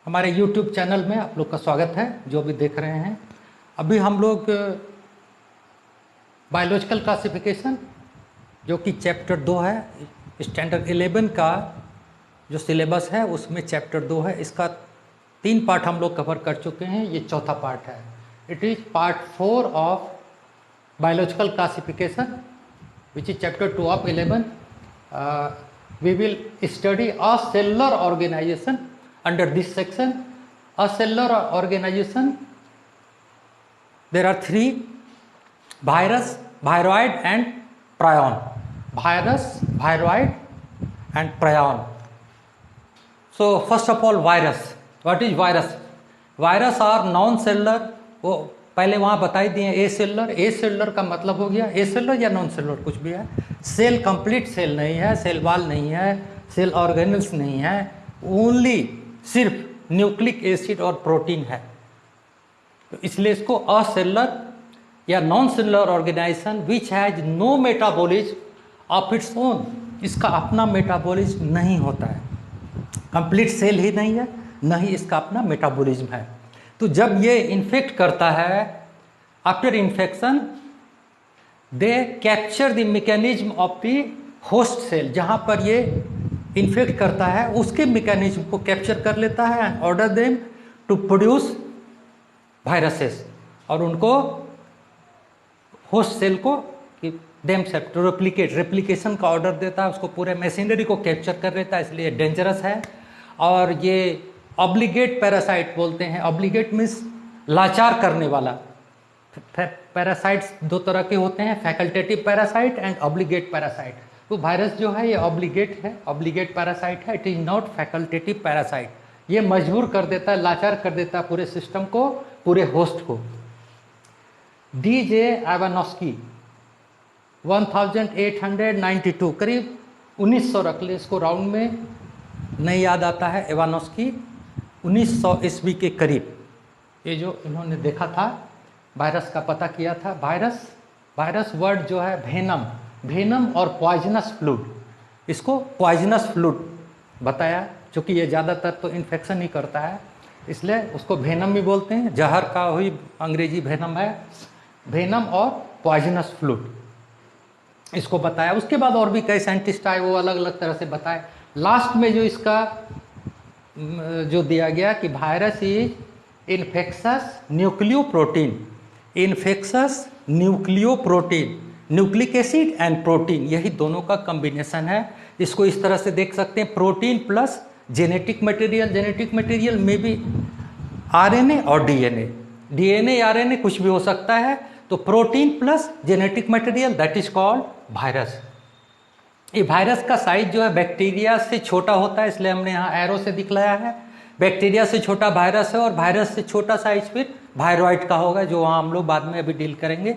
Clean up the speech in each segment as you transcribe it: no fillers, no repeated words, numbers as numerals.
हमारे YouTube channel में आप लोग का स्वागत है, जो भी देख रहे हैं। अभी हम लोग बायोलॉजिकल क्लासिफिकेशन जो कि चैप्टर 2 है, स्टैंडर्ड 11 का जो सिलेबस है उसमें चैप्टर 2 है। इसका 3 पार्ट हम लोग कवर कर चुके हैं, ये चौथा पार्ट है। It is part 4 of biological classification which is chapter 2 of 11. We will study a cellular organization under this section. A cellular organization, there are 3: virus, viroid and prion. Virus, viroid and prion. So first of all, virus. What is virus? Virus are non-cellular. वो पहले वहाँ बता ही दिए। ए cellular का मतलब हो गया ए cellular या नॉन सेलुलर कुछ भी है। सेल कंप्लीट सेल नहीं है, सेल वाल नहीं है, सेल ऑर्गेनल्स नहीं है, ओनली सिर्फ न्यूक्लिक एसिड और प्रोटीन है। तो इसलिए इसको असेलुलर या non cellular organisation which has no metabolism of its own. इसका अपना मेटाबॉलिज्म नहीं होता है, कंप्लीट सेल ही नहीं है, न ही इसका अपना मेटाबॉलिज्म है। तो जब ये इन्फेक्ट करता है, after infection they capture the mechanism of the host cell. जहाँ पर ये इन्फेक्ट करता है उसके मैकेनिज्म को कैप्चर कर लेता है and order them to produce viruses, और उनको होस्ट सेल को देम सेल्फ टू रेप्लिकेशन का ऑर्डर देता है, उसको पूरे मशीनरी को कैप्चर कर लेता है, इसलिए डेंजरस है। और ये ऑब्लिगेट पैरासाइट बोलते हैं। ऑब्लिगेट मीन्स लाचार करने वाला। पैरासाइट्स 2 तरह के होते हैं, facultative parasite and obligate parasite. तो वायरस जो है ये ऑब्लिगेट है, ऑब्लिगेट पैरासाइट है, it is not facultative parasite. ये मजबूर कर देता है, लाचार कर देता है पूरे सिस्टम को, पूरे होस्ट को। DJ एवानोस्की 1892, करीब 1900 रख ले इसको, राउंड में नहीं याद आता है। एवानोस्की 1900 ईस्वी के करीब ये जो इन्होंने देखा था, वायरस का पता किया था। वायरस वर्ड जो है भेनम और पॉइजनस फ्लूड, इसको पॉइजनस फ्लूड बताया, क्योंकि ये ज़्यादातर तो इन्फेक्शन ही करता है, इसलिए उसको भेनम भी बोलते हैं। जहर का हुई अंग्रेजी भेनम है, भेनम और पॉइजनस फ्लूड इसको बताया। उसके बाद और भी कई साइंटिस्ट आए, वो अलग अलग तरह से बताए। लास्ट में जो इसका जो दिया गया कि virus is infectious nucleoprotein, infectious nucleoprotein, nucleic acid and protein, यही दोनों का कॉम्बिनेशन है। इसको इस तरह से देख सकते हैं, protein plus genetic material. Genetic material में भी आरएनए और डीएनए आरएनए कुछ भी हो सकता है। तो protein plus genetic material, that is called virus. ये वायरस का साइज जो है बैक्टीरिया से छोटा होता है, इसलिए हमने यहाँ एरो से दिखलाया है। बैक्टीरिया से छोटा वायरस है, और वायरस से छोटा साइज फिर वायरॉइड का होगा, जो वहाँ हम लोग बाद में अभी डील करेंगे।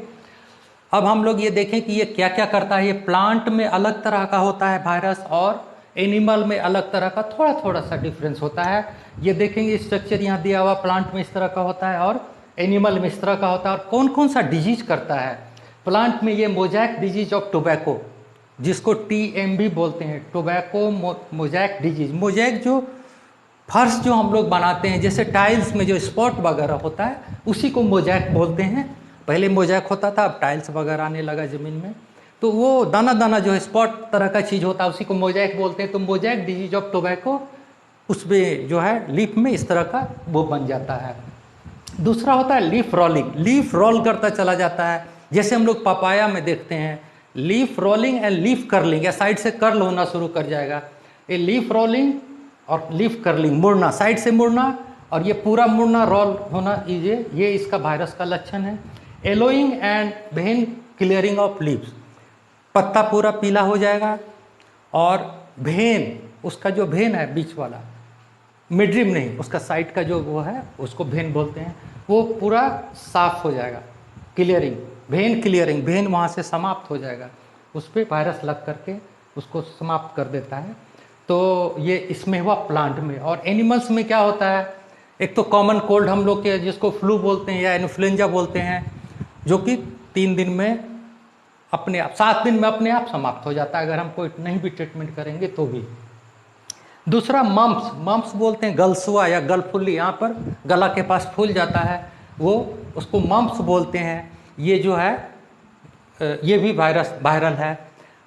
अब हम लोग ये देखें कि ये क्या क्या करता है। ये प्लांट में अलग तरह का होता है वायरस, और एनिमल में अलग तरह का थोड़ा थोड़ा सा डिफरेंस होता है। ये देखेंगे स्ट्रक्चर यहाँ दिया हुआ, प्लांट में इस तरह का होता है और एनिमल में इस तरह का होता है। और कौन कौन सा डिजीज करता है प्लांट में? ये मोजैक डिजीज ऑफ टोबैको, जिसको TMB बोलते हैं, टोबैको मोजैक डिजीज। मोजैक जो फर्श जो हम लोग बनाते हैं, जैसे टाइल्स में जो स्पॉट वगैरह होता है, उसी को मोजैक बोलते हैं। पहले मोजैक होता था, अब टाइल्स वगैरह आने लगा ज़मीन में, तो वो दाना दाना जो है स्पॉट तरह का चीज़ होता है, उसी को मोजैक बोलते हैं। तो मोजैक डिजीज ऑफ टोबैको, उसमें जो है लीफ में इस तरह का वो बन जाता है। दूसरा होता है लीफ रोलिंग, लीफ रोल करता चला जाता है, जैसे हम लोग पपाया में देखते हैं, leaf rolling and leaf curling, या साइड से कर्ल होना शुरू कर जाएगा। ये लीफ रोलिंग और लीफ कर्लिंग, मुड़ना, साइड से मुड़ना, और ये पूरा मुड़ना, रोल होना, ये इसका वायरस का लक्षण है। Yellowing and when clearing of leaves, पत्ता पूरा पीला हो जाएगा, और वेन, उसका जो वेन है बीच वाला, मिडरिम नहीं, उसका साइड का जो वो है उसको वेन बोलते हैं, वो पूरा साफ हो जाएगा। क्लियरिंग, वेन क्लियरिंग, वेन वहाँ से समाप्त हो जाएगा, उस पर वायरस लग करके उसको समाप्त कर देता है। तो ये इसमें हुआ प्लांट में। और एनिमल्स में क्या होता है? एक तो कॉमन कोल्ड हम लोग के, जिसको फ्लू बोलते हैं या इन्फ्लुएंजा बोलते हैं, जो कि 3 दिन में अपने आप, 7 दिन में अपने आप समाप्त हो जाता है, अगर हम कोई नहीं भी ट्रीटमेंट करेंगे तो भी। दूसरा मम्प्स, मम्प्स बोलते हैं गलसुआ या गलफुल्ली, यहाँ पर गला के पास फूल जाता है, वो उसको मम्प्स बोलते हैं। ये जो है ये भी वायरल है।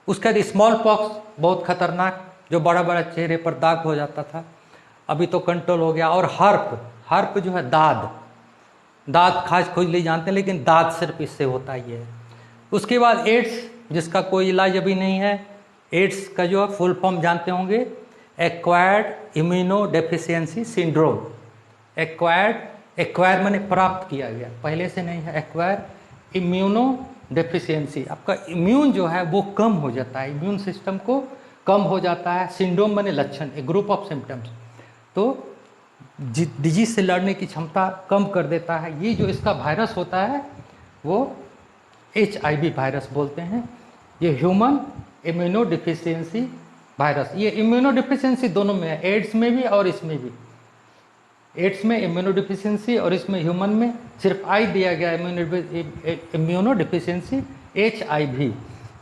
उसके बाद स्मॉल पॉक्स बहुत खतरनाक, जो बड़ा बड़ा चेहरे पर दाग हो जाता था, अभी तो कंट्रोल हो गया। और हर्प जो है दाद खाज खुजली जानते हैं, लेकिन दाद सिर्फ इससे होता ही है। उसके बाद एड्स, जिसका कोई इलाज अभी नहीं है। एड्स का जो है फुल फॉर्म जानते होंगे, acquired immuno deficiency syndrome. Acquire माने प्राप्त किया गया, पहले से नहीं है। एक्वायर इम्यूनो डेफिशिएंसी, आपका इम्यून जो है वो कम हो जाता है, इम्यून सिस्टम को कम हो जाता है। सिंड्रोम माने लक्षण, ए ग्रुप ऑफ सिम्टम्स, तो डिजीज से लड़ने की क्षमता कम कर देता है। ये जो इसका वायरस होता है वो HIV वायरस बोलते हैं। ये ह्यूमन इम्यूनो डिफिशियंसी वायरस, ये इम्यूनो डिफिशियंसी दोनों में है, एड्स में भी और इसमें भी। एड्स में इम्यूनो डिफिशियंसी और इसमें ह्यूमन में सिर्फ आई दिया गया, इम्यूनो डिफिशियंसी HIV।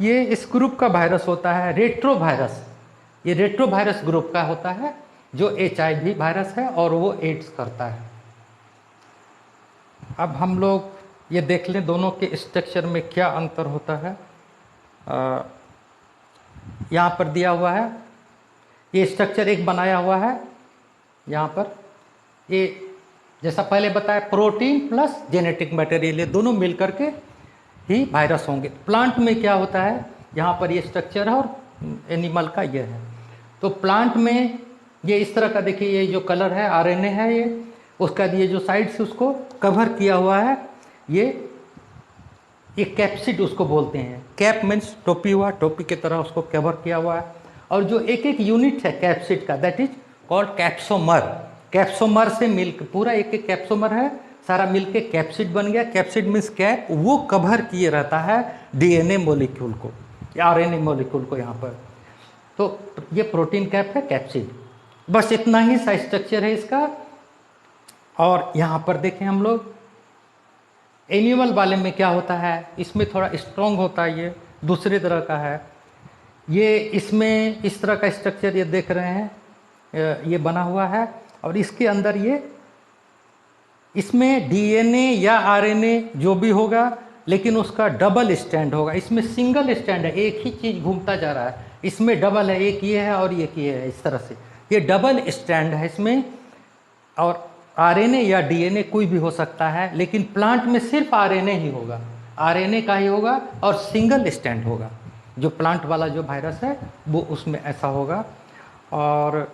ये इस ग्रुप का वायरस होता है। रेट्रो वायरस, ये रेट्रो वायरस ग्रुप का होता है, जो HIV वायरस है और वो एड्स करता है। अब हम लोग ये देख लें दोनों के स्ट्रक्चर में क्या अंतर होता है। यहाँ पर दिया हुआ है, ये स्ट्रक्चर एक बनाया हुआ है यहाँ पर। ये जैसा पहले बताया, प्रोटीन प्लस जेनेटिक मटेरियल, ये दोनों मिलकर के ही वायरस होंगे। प्लांट में क्या होता है, यहाँ पर ये स्ट्रक्चर है और एनिमल का ये है। तो प्लांट में ये इस तरह का, देखिए ये जो कलर है RNA है, ये उसका ये जो साइड से उसको कवर किया हुआ है, ये कैप्सिड उसको बोलते हैं। कैप मीन्स टोपी हुआ, टोपी की तरह उसको कवर किया हुआ है। और जो एक एक यूनिट है कैप्सिड का, दैट इज कॉल्ड कैप्सोमर। कैप्सोमर से मिलकर पूरा एक एक कैप्सोमर है, सारा मिलके कैप्सिड बन गया। कैप्सिड मीन्स कैप, वो कवर किए रहता है DNA मॉलिक्यूल को या RNA मॉलिक्यूल को यहाँ पर। तो ये प्रोटीन कैप है, कैप्सिड। बस इतना ही सा स्ट्रक्चर है इसका। और यहाँ पर देखें हम लोग, एनिमल वाले में क्या होता है, इसमें थोड़ा स्ट्रॉन्ग होता है, ये दूसरे तरह का है। ये इसमें इस तरह का स्ट्रक्चर ये देख रहे हैं, ये बना हुआ है। और इसके अंदर ये, इसमें DNA या RNA जो भी होगा, लेकिन उसका डबल स्टैंड होगा। इसमें सिंगल स्टैंड है, एक ही चीज़ घूमता जा रहा है। इसमें डबल है, एक ये है और एक ये है, इस तरह से ये डबल स्टैंड है इसमें। और RNA या DNA कोई भी हो सकता है, लेकिन प्लांट में सिर्फ RNA ही होगा, RNA का ही होगा और सिंगल स्टैंड होगा। जो प्लांट वाला जो वायरस है वो उसमें ऐसा होगा। और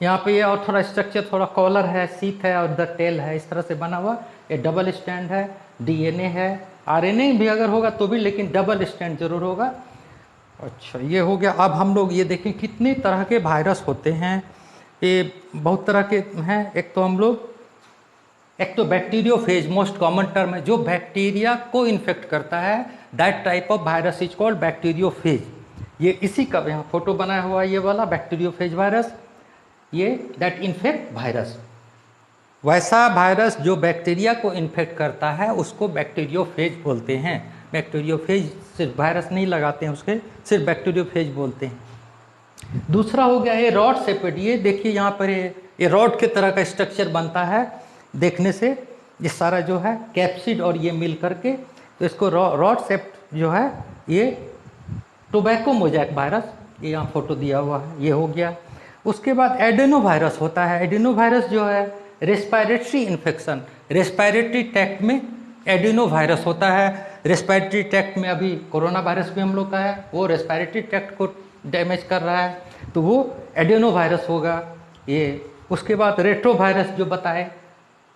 यहाँ पे ये और थोड़ा स्ट्रक्चर, थोड़ा कॉलर है, सीथ है और द टेल है, इस तरह से बना हुआ। ये डबल स्टैंड है, DNA है, RNA भी अगर होगा तो भी, लेकिन डबल स्टैंड जरूर होगा। अच्छा, ये हो गया। अब हम लोग ये देखें कितने तरह के वायरस होते हैं। ये बहुत तरह के हैं। एक तो बैक्टीरियोफेज, मोस्ट कॉमन टर्म है, जो बैक्टीरिया को इन्फेक्ट करता है, that type of virus is called bacteriophage. ये इसी का यहाँ फोटो बनाया हुआ है, ये वाला बैक्टीरियोफेज वायरस, ये दैट इन्फेक्ट वायरस। वैसा वायरस जो बैक्टीरिया को इन्फेक्ट करता है उसको बैक्टीरियोफेज बोलते हैं। बैक्टीरियोफेज सिर्फ वायरस नहीं लगाते हैं उसके, सिर्फ बैक्टीरियोफेज बोलते हैं। दूसरा हो गया ये रॉड सेपेड। ये देखिए यहाँ पर ये रॉड के तरह का स्ट्रक्चर बनता है देखने से। ये सारा जो है कैप्सिड और ये मिल करके, तो इसको रॉड सेप्ड जो है, ये टोबैको मोजैक वायरस, ये यहाँ फोटो दिया हुआ है, ये हो गया। उसके बाद एडेनो वायरस होता है। एडेनो वायरस जो है रेस्पिरेटरी इन्फेक्शन, रेस्पिरेटरी ट्रैक्ट में एडेनो वायरस होता है। रेस्पिरेटरी ट्रैक्ट में अभी कोरोना वायरस भी हम लोग का है, वो रेस्पिरेटरी ट्रैक्ट को डैमेज कर रहा है, तो वो एडेनो वायरस होगा ये। उसके बाद रेट्रो वायरस जो बताए,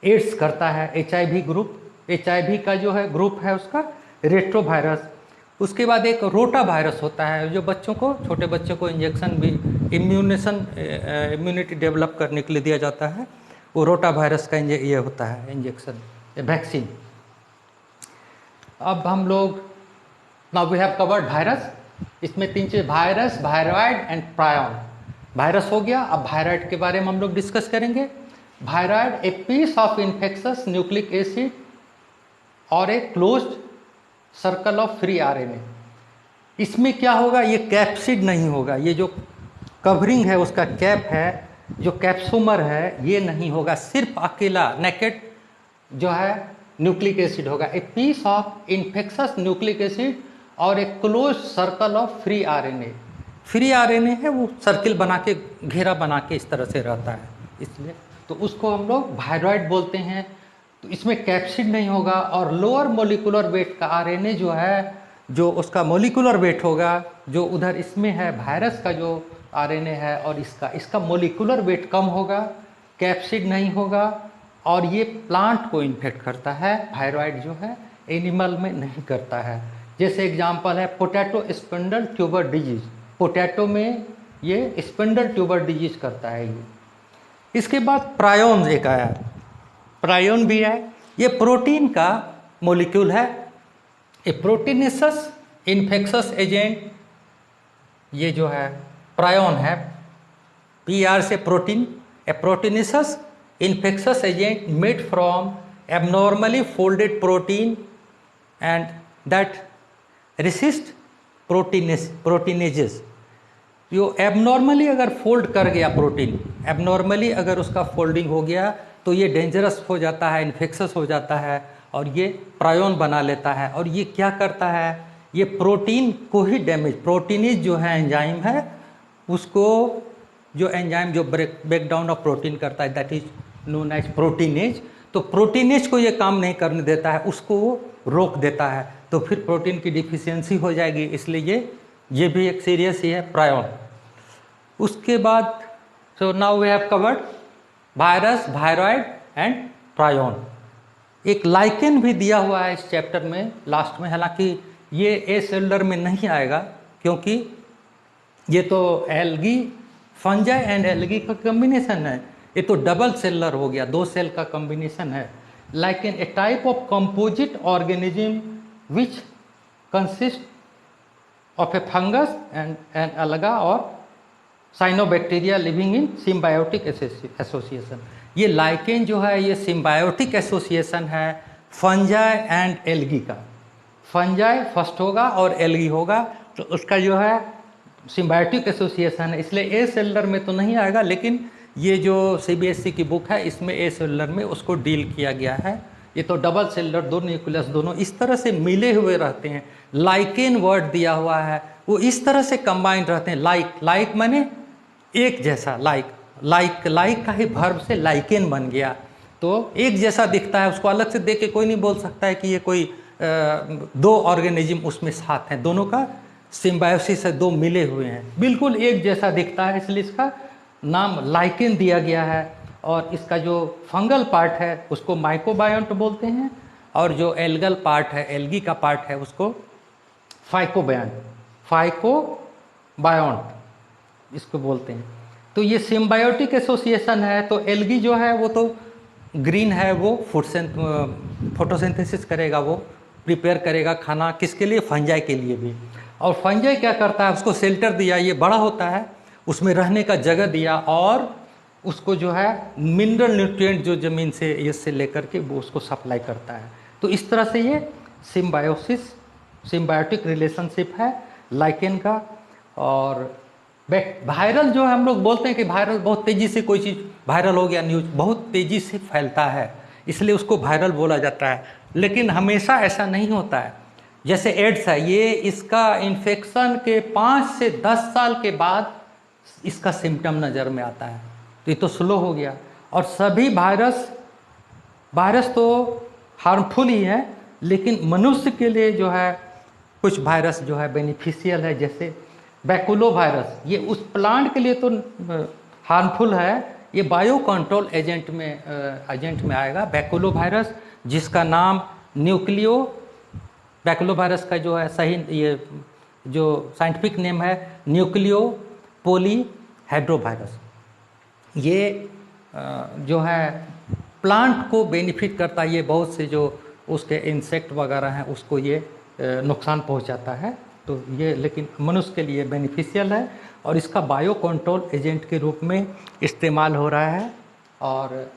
एड्स करता है, HIV ग्रुप, HIV का जो है ग्रुप है उसका रेट्रो वायरस। उसके बाद एक रोटा वायरस होता है, जो बच्चों को, छोटे बच्चों को इंजेक्शन भी, इम्यूनिटी डेवलप करने के लिए दिया जाता है, वो रोटा वायरस का ये होता है इंजेक्शन, वैक्सीन। अब हम लोग, now we have covered virus. इसमें 3 चीज, virus, viroid and prion. Virus हो गया, अब वायरॉइड के बारे में हम लोग डिस्कस करेंगे। Viroid, a piece of infectious nucleic acid और a closed circle of free RNA। इसमें क्या होगा, ये कैप्सिड नहीं होगा, ये जो कवरिंग है, उसका कैप है, जो कैप्सोमर है, ये नहीं होगा, सिर्फ अकेला नेकेड जो है न्यूक्लिक एसिड होगा। A piece of infectious nucleic acid और एक close circle of free RNA. Free RNA है वो सर्किल बना के, घेरा बना के इस तरह से रहता है, इसलिए तो उसको हम लोग वायरॉइड बोलते हैं। तो इसमें कैप्सिड नहीं होगा और लोअर मोलिकुलर वेट का आरएनए जो है, जो उसका मोलिकुलर वेट होगा, जो उधर इसमें है वायरस का जो आरएनए है और इसका मोलिकुलर वेट कम होगा, कैप्सिड नहीं होगा और ये प्लांट को इन्फेक्ट करता है। थायराइड जो है एनिमल में नहीं करता है। जैसे एग्जांपल है potato spindle tuber disease, potato में ये स्पिंडल ट्यूबर डिजीज करता है ये। इसके बाद प्रायोन एक आया, प्रायोन भी है, ये प्रोटीन का मोलिक्यूल है, ए प्रोटीनेसस इन्फेक्शस एजेंट, ये जो है प्रायोन है, PR से protein, A proteinases infectious agent made from abnormally folded protein and that resist proteinases। जो एबनॉर्मली अगर फोल्ड कर गया प्रोटीन, एबनॉर्मली अगर उसका फोल्डिंग हो गया तो ये डेंजरस हो जाता है, इन्फेक्शस हो जाता है और ये प्रायोन बना लेता है। और ये क्या करता है, ये प्रोटीन को ही डैमेज, प्रोटीनेज जो है एंजाइम है उसको, जो एंजाइम जो ब्रेक डाउन ऑफ प्रोटीन करता है that is known as proteinase, तो प्रोटीनेज को ये काम नहीं करने देता है, उसको वो रोक देता है, तो फिर प्रोटीन की डिफिशियंसी हो जाएगी। इसलिए ये भी एक सीरियस ही है प्रायोन। उसके बाद so now we have covered virus, viroid and prion. एक लाइकेन भी दिया हुआ है इस चैप्टर में लास्ट में, हालांकि ये ए सेलुलर में नहीं आएगा क्योंकि ये तो एल्गी, फंजाई एंड एल्गी का कॉम्बिनेशन है, ये तो डबल सेलर हो गया, 2 सेल का कॉम्बिनेशन है। Lichen a type of composite organism which consist of a fungus and an alga और cyanobacteria living in symbiotic association. ये लाइकेन जो है ये सिम्बायोटिक एसोसिएशन है फंजाई एंड एल्गी का। फंजाई फर्स्ट होगा और एल्गी होगा, तो उसका जो है सिम्बायोटिक एसोसिएशन है, इसलिए ए सेलुलर में तो नहीं आएगा, लेकिन ये जो CBSE की बुक है इसमें ए सेलुलर में उसको डील किया गया है। ये तो डबल सेलुलर, 2 न्यूक्लियस दोनों इस तरह से मिले हुए रहते हैं। लाइकेन वर्ड दिया हुआ है, वो इस तरह से कंबाइंड रहते हैं। लाइक माने एक जैसा, लाइक का ही वर्ब से लाइकेन बन गया, तो एक जैसा दिखता है, उसको अलग से देख के कोई नहीं बोल सकता है कि ये कोई 2 ऑर्गेनिज्म उसमें साथ हैं, दोनों का सिम्बायोसिस से 2 मिले हुए हैं, बिल्कुल एक जैसा दिखता है, इसलिए इसका नाम लाइकेन दिया गया है। और इसका जो फंगल पार्ट है उसको माइकोबायोन्ट बोलते हैं और जो एल्गल पार्ट है, एल्गी का पार्ट है, उसको फाइकोबायोन्ट इसको बोलते हैं। तो ये सिम्बायोटिक एसोसिएशन है, तो एल्गी जो है वो तो ग्रीन है, वो फोटोसिंथेसिस करेगा, वो प्रिपेयर करेगा खाना, किसके लिए, फंजाई के लिए भी। और फंजाई क्या करता है, उसको शेल्टर दिया, ये बड़ा होता है, उसमें रहने का जगह दिया और उसको जो है मिनरल न्यूट्रिएंट जो ज़मीन से इससे लेकर के वो उसको सप्लाई करता है। तो इस तरह से ये सिम्बायोटिक रिलेशनशिप है लाइकेन का। और वायरल जो है, हम लोग बोलते हैं कि वायरल बहुत तेज़ी से कोई चीज़ वायरल हो गया, न्यूज बहुत तेज़ी से फैलता है, इसलिए उसको वायरल बोला जाता है, लेकिन हमेशा ऐसा नहीं होता है। जैसे एड्स है, ये इसका इन्फेक्शन के 5 से 10 साल के बाद इसका सिम्टम नज़र में आता है, तो ये तो स्लो हो गया। और सभी वायरस तो हार्मफुल ही है, लेकिन मनुष्य के लिए जो है कुछ वायरस जो है बेनिफिशियल है, जैसे बैकुलो वायरस, ये उस प्लांट के लिए तो हार्मफुल है, ये बायो कंट्रोल एजेंट में आएगा बैकुलो वायरस, जिसका नाम बैकुलो वायरस का जो है सही ये जो साइंटिफिक नेम है न्यूक्लियो पॉलीहेड्रोवायरस। ये जो है प्लांट को बेनिफिट करता है, ये बहुत से जो उसके इंसेक्ट वगैरह हैं उसको ये नुकसान पहुंचाता है, तो ये लेकिन मनुष्य के लिए बेनिफिशियल है और इसका बायो कंट्रोल एजेंट के रूप में इस्तेमाल हो रहा है। और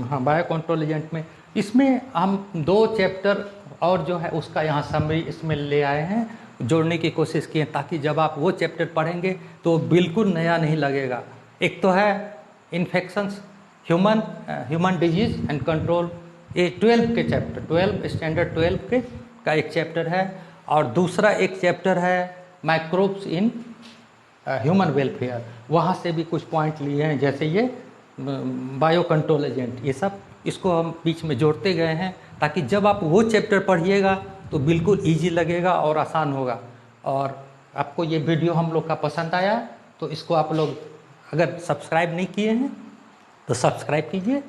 हाँ, बायो कंट्रोल एजेंट में इसमें हम 2 चैप्टर और जो है उसका यहाँ समरी इसमें ले आए हैं, जोड़ने की कोशिश किए ताकि जब आप वो चैप्टर पढ़ेंगे तो बिल्कुल नया नहीं लगेगा। एक तो है infections, human disease and control, ये 12 के चैप्टर, 12 स्टैंडर्ड 12 के का एक चैप्टर है। और दूसरा एक चैप्टर है माइक्रोब्स इन ह्यूमन वेलफेयर, वहाँ से भी कुछ पॉइंट लिए हैं, जैसे ये बायो कंट्रोल एजेंट, ये सब इसको हम बीच में जोड़ते गए हैं ताकि जब आप वो चैप्टर पढ़िएगा तो बिल्कुल इजी लगेगा और आसान होगा। और आपको ये वीडियो हम लोग का पसंद आया तो इसको आप लोग अगर सब्सक्राइब नहीं किए हैं तो सब्सक्राइब कीजिए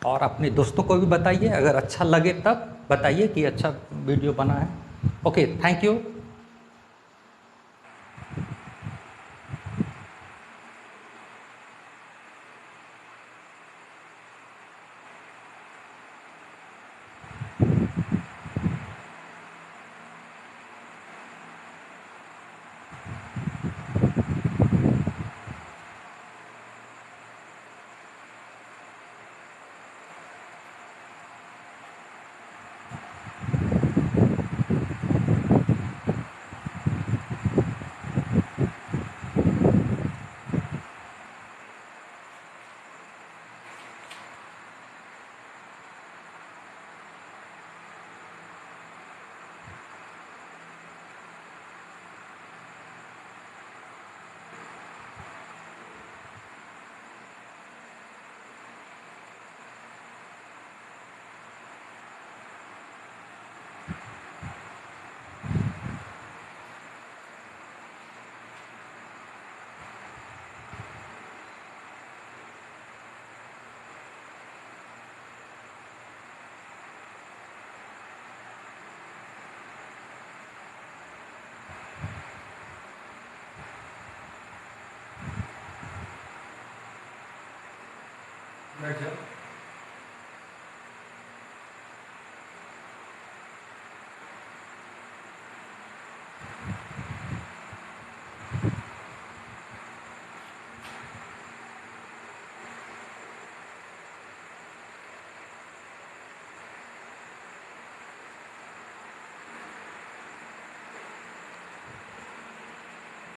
और अपने दोस्तों को भी बताइए, अगर अच्छा लगे तब बताइए कि अच्छा वीडियो बना है। Okay, thank you. बैठ जाओ।